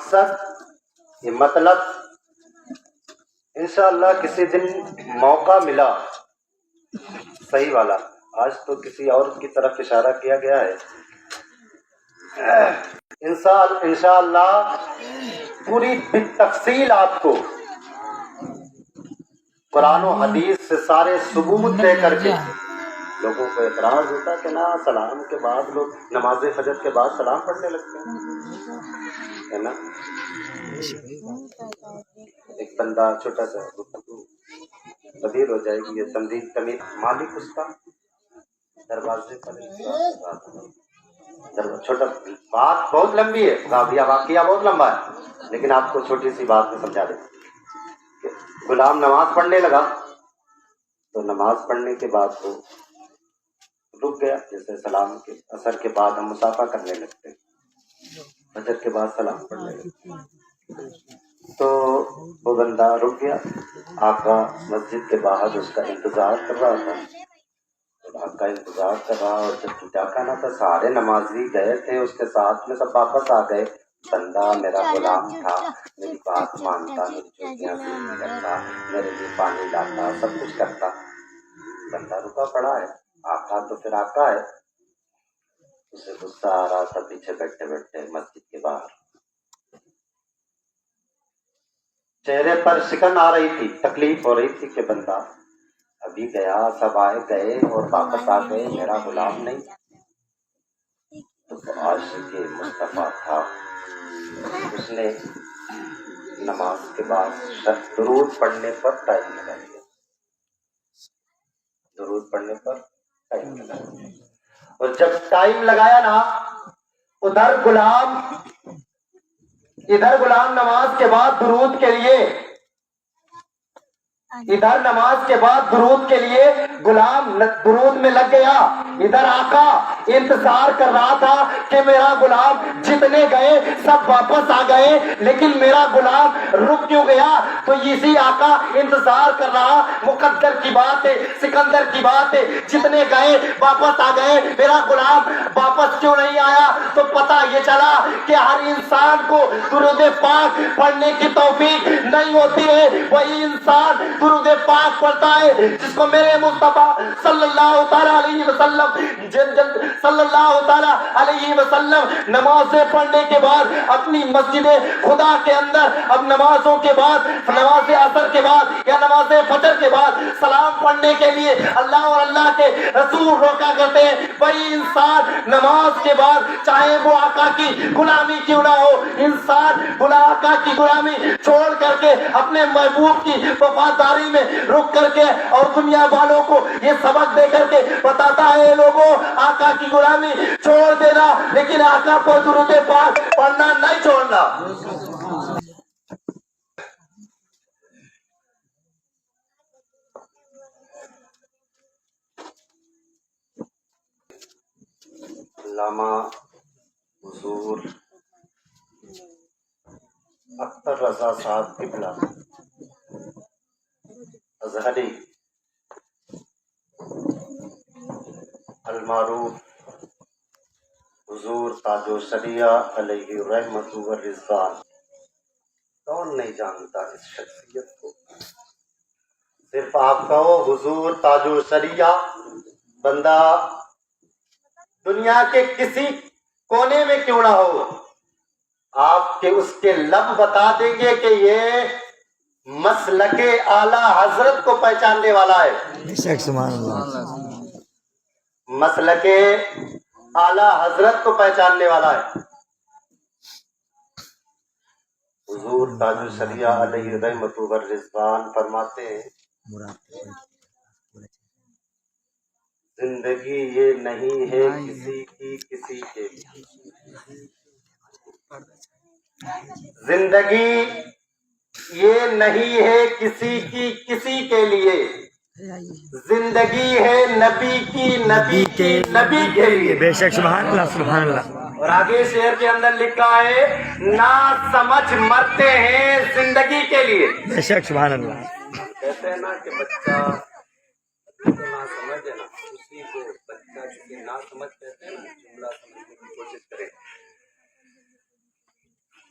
مقصد، یہ مطلب انشاءاللہ کسی دن موقع ملا صحیح والا، آج تو کسی اور کی طرف اشارہ کیا گیا ہے، انشاءاللہ پوری بالتفصیل آپ کو قرآن و حدیث سے سارے ثبوت دے کر کے. لوگوں کو اعتراض ہوتا ہے کہ نا سلام کے بعد لوگ نماز فجر کے بعد سلام پڑھنے لگتے ہیں، ہے نا. ایک بندہ چھوٹا سا تبدیل ہو جائے گی، یہ تمید مالک اس کا دروازے پر چھوٹا بات بہت لمبی ہے، واقعہ بہت لمبا ہے، لیکن آپ کو چھوٹی سی بات میں سمجھا دیتا. غلام نماز پڑھنے لگا تو نماز پڑھنے کے بعد تو رک گیا، جیسے سلام کے اثر کے بعد ہم مصافحہ کرنے لگتے ہیں، فجر کے بعد سلام پڑھنے لگتے ہیں، تو وہ بندہ رک گیا. آقا مسجد کے باہر اس کا انتظار کر رہا تھا، آقا انتظار کر رہا، اور جب ٹھکا نہ تھا سارے نمازی گئے تھے اس کے ساتھ میں، سب واپس آ گئے. بندہ میرا غلام تھا، میری بات مانتا، میری چوٹیاں سیدھی کرتا، میرے لیے پانی لاتا، سب کچھ کرتا. بندہ رکا پڑا ہے، آقا تو پھر آقا ہے. اسے غصہ آ رہا تھا پیچھے بیٹھتے بیٹھتے مسجد کے باہر، چہرے پر شکن آ رہی تھی، تکلیف ہو رہی تھی کہ بندہ ابھی گیا، سب آئے گئے اور واپس آ گئے، میرا غلام نہیں. تو عاشق مصطفیٰ تھا، اس نے نماز کے بعد درود پڑھنے پر ٹائم لگا دیا، درود پڑھنے پر ٹائم لگا دیا. اور جب ٹائم لگایا نا، ادھر غلام نماز کے بعد درود کے لیے، ادھر نماز کے بعد درود کے لیے غلام درود میں لگ گیا، ادھر آقا انتظار کر رہا تھا کہ میرا غلام جتنے گئے سب واپس آ گئے، لیکن میرا غلام رک کیوں گیا؟ تو اسی آقا انتظار کر رہا، مقدر کی بات ہے، سکندر کی بات ہے، جتنے گئے واپس آ گئے، میرا غلام واپس کیوں نہیں آیا؟ تو پتہ یہ چلا کہ ہر انسان کو درود پاک پڑھنے کی توفیق نہیں ہوتی ہے. وہی انسان درود پاک پڑھتا ہے جس کو میرے مصطفیٰ صلی اللہ تعالیٰ علیہ وسلم نمازیں پڑھنے کے بعد اپنی مسجد خدا کے اندر، اب نمازوں کے بعد، نماز عصر کے بعد یا نماز فجر کے بعد سلام پڑھنے کے لیے اللہ اور اللہ کے رسول روکا کرتے ہیں. وہی انسان نماز کے بعد چاہے وہ آقا کی غلامی کیوں نہ ہو، انسان آقا کی غلامی چھوڑ کر کے اپنے محبوب کی وفاداری میں رک کر کے اور دنیا والوں کو یہ سبق دے کر کے بتاتا ہے لوگوں آقا کی غلامی چھوڑ دینا، لیکن آقا کو درود پاک پڑھنا نہیں چھوڑنا. علامہ حضور اختر رضا صاحب قبلہ ازہری المعروف حضور تاج و شریعہ علیہ رحمت و رضوان، کون نہیں جانتا اس شخصیت کو؟ صرف آپ کہو حضور تاج و شریعہ، بندہ دنیا کے کسی کونے میں کیوں نہ ہو، آپ کے اس کے لب بتا دیں گے کہ یہ مسلک اعلی حضرت کو پہچاننے والا ہے. مسلک اعلی حضرت کو پہچاننے والا ہے. حضور تاج الشریعہ علیہ رحمت و رضوان فرماتے ہیں زندگی یہ نہیں ہے کسی کی کسی کے لیے، زندگی یہ نہیں ہے کسی کی کسی کے لیے، زندگی ہے نبی کی نبی کی نبی کے لیے. بے شک، سبحان اللہ سبحان اللہ. اور آگے شعر کے اندر لکھا ہے نا سمجھ مرتے ہیں زندگی کے لیے. بے شک، سبحان اللہ. کہتے ہیں نا کہ بچہ نہ سمجھ ہے نا، اسی کو بچہ چونکہ نہ سمجھ کہتے ہیں نا، جملہ سمجھنے کی کوشش کرے.